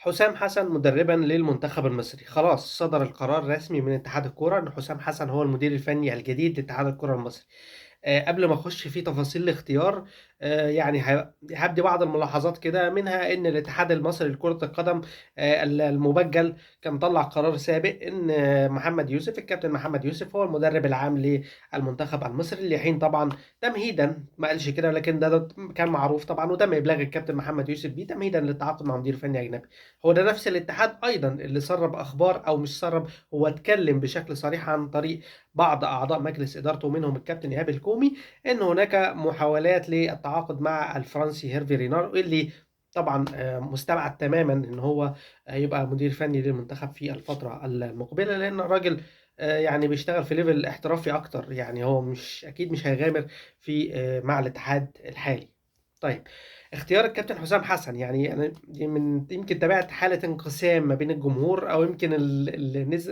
حسام حسن مدربا للمنتخب المصري. خلاص صدر القرار رسمي من اتحاد الكوره ان حسام حسن هو المدير الفني الجديد لاتحاد الكوره المصري. قبل ما اخش في تفاصيل الاختيار، يعني هبدي بعض الملاحظات كده، منها ان الاتحاد المصري لكرة القدم المبجل كان طلع قرار سابق ان محمد يوسف، الكابتن محمد يوسف، هو المدرب العام للمنتخب المصري لحين طبعا تمهيدا، ما قالش كده لكن ده كان معروف طبعا، وتم ابلاغ الكابتن محمد يوسف بيه تمهيدا للتعاقد مع مدير فني اجنبي. هو ده نفس الاتحاد ايضا اللي سرب اخبار، او مش سرب، هو اتكلم بشكل صريح عن طريق بعض اعضاء مجلس ادارته ومنهم الكابتن ايهاب الكومي ان هناك محاولات للتعاقد مع الفرنسي هيرفي رينار، اللي طبعا مستبعد تماما ان هو يبقى مدير فني للمنتخب في الفتره المقبله، لان الراجل يعني بيشتغل في ليفل احترافي اكتر، يعني هو مش اكيد مش هيغامر في مع الاتحاد الحالي. طيب، اختيار الكابتن حسام حسن، يعني انا من يمكن تابعت حاله انقسام ما بين الجمهور، او يمكن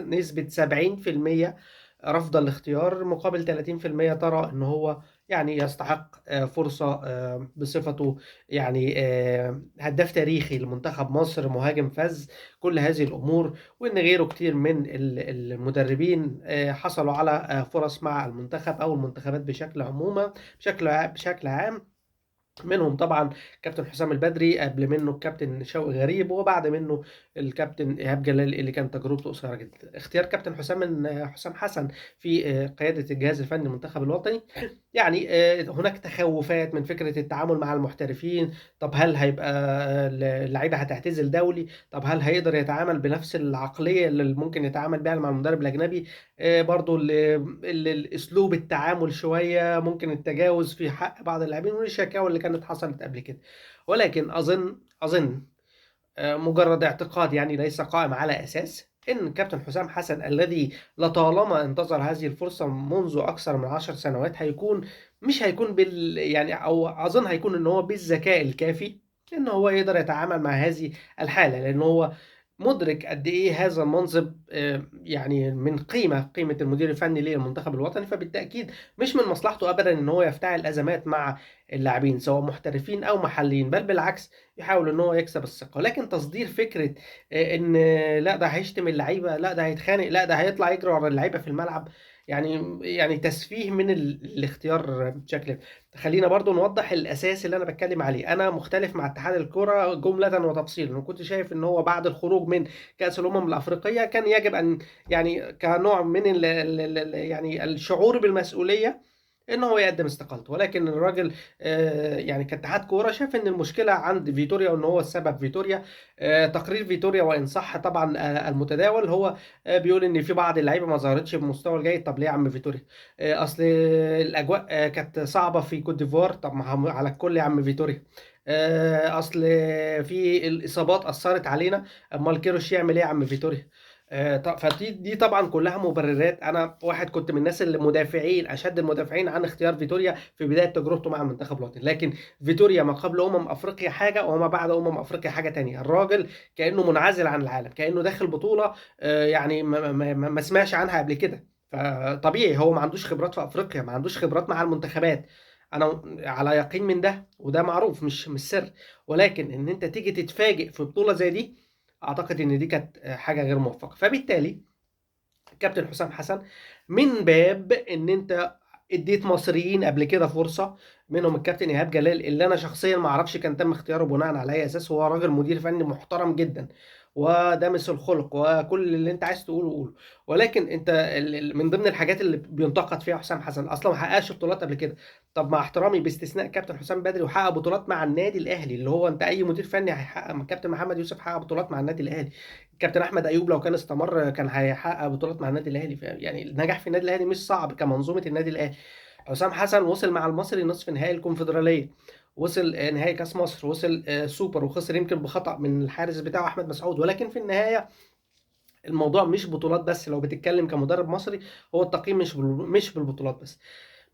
نسبه 70% رفض الاختيار مقابل 30% ترى ان هو يعني يستحق فرصة بصفته، يعني هداف تاريخي لمنتخب مصر، مهاجم فذ، كل هذه الأمور، وإن غيره كتير من المدربين حصلوا على فرص مع المنتخب أو المنتخبات بشكل عموما، بشكل عام. منهم طبعا كابتن حسام البدري، قبل منه الكابتن شوقي غريب، وبعد منه الكابتن ايهاب جلال اللي كان تجربته قصيره جدا. اختيار كابتن حسام حسن في قياده الجهاز الفني للمنتخب الوطني، يعني هناك تخوفات من فكره التعامل مع المحترفين. طب هل هيبقى اللعيبه هتعتزل دولي؟ طب هل هيقدر يتعامل بنفس العقليه اللي ممكن يتعامل بها مع المدرب الاجنبي؟ برضو الاسلوب التعامل شويه ممكن التجاوز في حق بعض اللاعبين، والشكاوى اللي كانت حصلت قبل كده. ولكن اظن مجرد اعتقاد، يعني ليس قائم على اساس، ان كابتن حسام حسن الذي لطالما انتظر هذه الفرصه منذ اكثر من 10 سنوات مش هيكون يعني، او اظن هيكون ان هو بالذكاء الكافي ان هو يقدر يتعامل مع هذه الحاله، لان هو مدرك قد ايه هذا المنصب يعني من قيمه المدير الفني للمنتخب الوطني، فبالتاكيد مش من مصلحته ابدا ان هو يفتعل ازمات مع اللاعبين سواء محترفين او محليين، بل بالعكس يحاول ان هو يكسب الثقه. لكن تصدير فكره ان لا ده هيشتم اللعيبه، لا ده هيتخانق، لا ده هيطلع يجري ورا اللعيبه في الملعب، يعني تسفيه من الاختيار بشكل. خلينا برضو نوضح الاساس اللي انا بتكلم عليه. انا مختلف مع اتحاد الكره جمله وتفصيلا، انا كنت شايف ان هو بعد الخروج من كاس الامم الافريقيه كان يجب ان، يعني كنوع من يعني الشعور بالمسؤوليه، ان هو يقدم استقالته. ولكن الراجل يعني كاتحاد كوره شاف ان المشكله عند فيتوريا، وان هو السبب فيتوريا. تقرير فيتوريا وان صح طبعا المتداول، هو بيقول ان في بعض اللعيبه ما ظهرتش بالمستوى الجيد. طب ليه يا عم فيتوريا؟ اصل الاجواء كانت صعبه في كوت ديفوار. طب ما على الكل يا عم فيتوريا. اصل في الاصابات اثرت علينا. امال كيروش يعمل ايه يا عم فيتوريا؟ فدي طبعا كلها مبررات. انا واحد كنت من الناس اللي مدافعين، اشد المدافعين عن اختيار فيتوريا في بدايه تجربته مع المنتخب الوطني. لكن فيتوريا ما قبل افريقيا حاجه، وما بعد افريقيا حاجه تانية. الراجل كانه منعزل عن العالم، كانه داخل بطوله يعني ما سمعش عنها قبل كده. فطبيعي هو ما عندوش خبرات في افريقيا، ما عندوش خبرات مع المنتخبات. انا على يقين من ده، وده معروف مش سر. ولكن ان انت تيجي تتفاجئ في بطوله زي دي، اعتقد ان دي كانت حاجه غير موفقه. فبالتالي كابتن حسام حسن، من باب ان انت اديت مصريين قبل كده فرصه، منهم الكابتن ايهاب جلال اللي انا شخصيا ما اعرفش كان تم اختياره بناء على اي اساس. هو راجل مدير فني محترم جدا ودامس الخلق وكل اللي انت عايز تقوله قوله. ولكن انت من ضمن الحاجات اللي بينتقد فيها حسام حسن اصلا ما حققش بطولات قبل كده. طب مع احترامي باستثناء كابتن حسام بدري، وحقق بطولات مع النادي الاهلي، اللي هو انت اي مدير فني هيحقق. كابتن محمد يوسف حقق بطولات مع النادي الاهلي. كابتن احمد ايوب لو كان استمر كان هيحقق بطولات مع النادي الاهلي. يعني النجاح في النادي الاهلي مش صعب كمنظومه النادي الاهلي. حسام حسن وصل مع المصري نصف نهائي الكونفدراليه، وصل نهائي كاس مصر، وصل سوبر، وخسر يمكن بخطأ من الحارس بتاعه احمد مسعود. ولكن في النهايه الموضوع مش بطولات بس. لو بتتكلم كمدرب مصري، هو التقييم مش بالبطولات بس.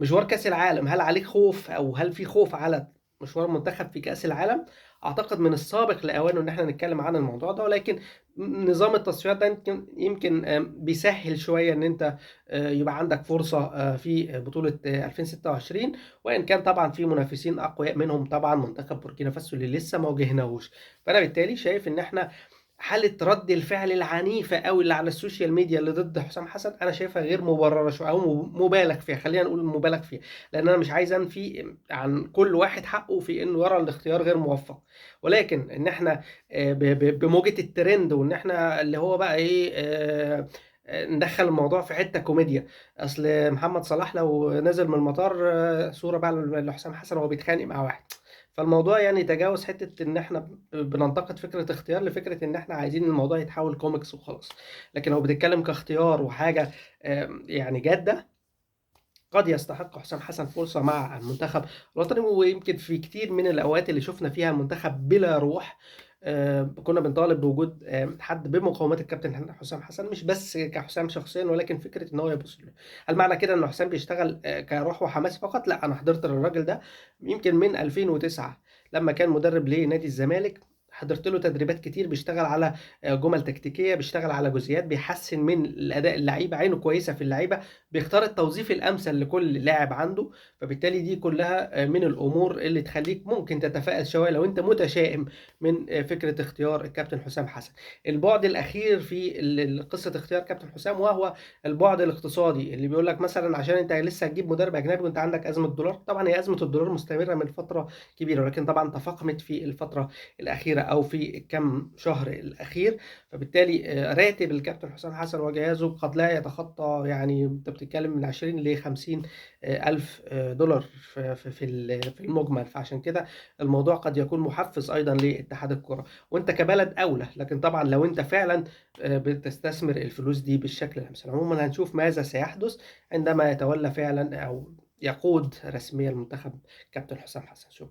مشوار كأس العالم، هل عليك خوف، او هل في خوف على مشوار المنتخب في كأس العالم؟ اعتقد من السابق لاوانه ان احنا نتكلم عن الموضوع ده. ولكن نظام التصفيات ده يمكن بيسهل شوية ان انت يبقى عندك فرصة في بطولة 2026. وان كان طبعا في منافسين اقوياء، منهم طبعا منتخب بوركينا فاسو اللي لسه ما واجهناهوش. فانا بالتالي شايف ان احنا حالة رد الفعل العنيفة أوي اللي على السوشيال ميديا اللي ضد حسام حسن، أنا شايفها غير مبررة شوية أو مُبالغ فيها، خلّينا نقول مُبالغ فيها، لإن أنا مش عايز أنفي عن كل واحد حقه في إنه يرى الاختيار غير موفّق، ولكن إن إحنا ب ب بموجة الترند وإن إحنا اللي هو بقى إيه، ندخّل الموضوع في حتّة كوميديا، أصل محمد صلاح لو نزل من المطار صورة بقى لحسام حسن وهو بيتخانق مع واحد. فالموضوع يعني تجاوز حتّة إن إحنا بننتقد فكرة اختيار لفكرة إن إحنا عايزين الموضوع يتحوّل كوميكس وخلاص، لكن لو بتتكلّم كاختيار وحاجة يعني جادة، قد يستحق حسام حسن فرصة مع المنتخب الوطني، ويمكن في كتير من الأوقات اللي شُفنا فيها المنتخب بلا روح، كُنّا بنطالب بوجود حد بمقومات الكابتن حسام حسن، مش بس كحسام شخصيًا ولكن فكرة إن هو يبُص له. هل معنى كده إن حسام بيشتغل كروح وحماس فقط؟ لأ، أنا حضرت للراجل ده يمكن من 2009 لمّا كان مدرب لنادي الزمالك، حضرت له تدريبات كتير بيشتغل على جُمل تكتيكية، بيشتغل على جزئيات، بيحسّن من الأداء اللعيبة، عينه كويسة في اللعيبة، بيختار التوظيف الأمثل لكل لاعب عنده، فبالتالي دي كلها من الأمور اللي تخلّيك ممكن تتفائل شوية لو أنت متشائم من فكرة اختيار الكابتن حسام حسن. البُعد الأخير في قصة اختيار كابتن حسام وهو البُعد الاقتصادي، اللي بيقول لك مثلًا عشان أنت لسه هتجيب مدرب أجنبي وأنت عندك أزمة دولار، طبعًا هي أزمة الدولار مستمرة من فترة كبيرة، ولكن طبعًا تفاقمت في الفترة الأخيرة أو في الكام شهر الأخير، فبالتالي راتب الكابتن حسام حسن وجهازه قد لا يتخطى، يعني أنت بتتكلم من 20 ل50 ألف دولار في المُجمل، فعشان كده الموضوع قد يكون مُحفّز أيضًا لاتحاد الكرة، وأنت كبلد أولى، لكن طبعًا لو أنت فعلًا بتستثمر الفلوس دي بالشكل الأمثل. عمومًا هنشوف ماذا سيحدث عندما يتولى فعلًا أو يقود رسميًا المنتخب كابتن حسام حسن. شكرًا.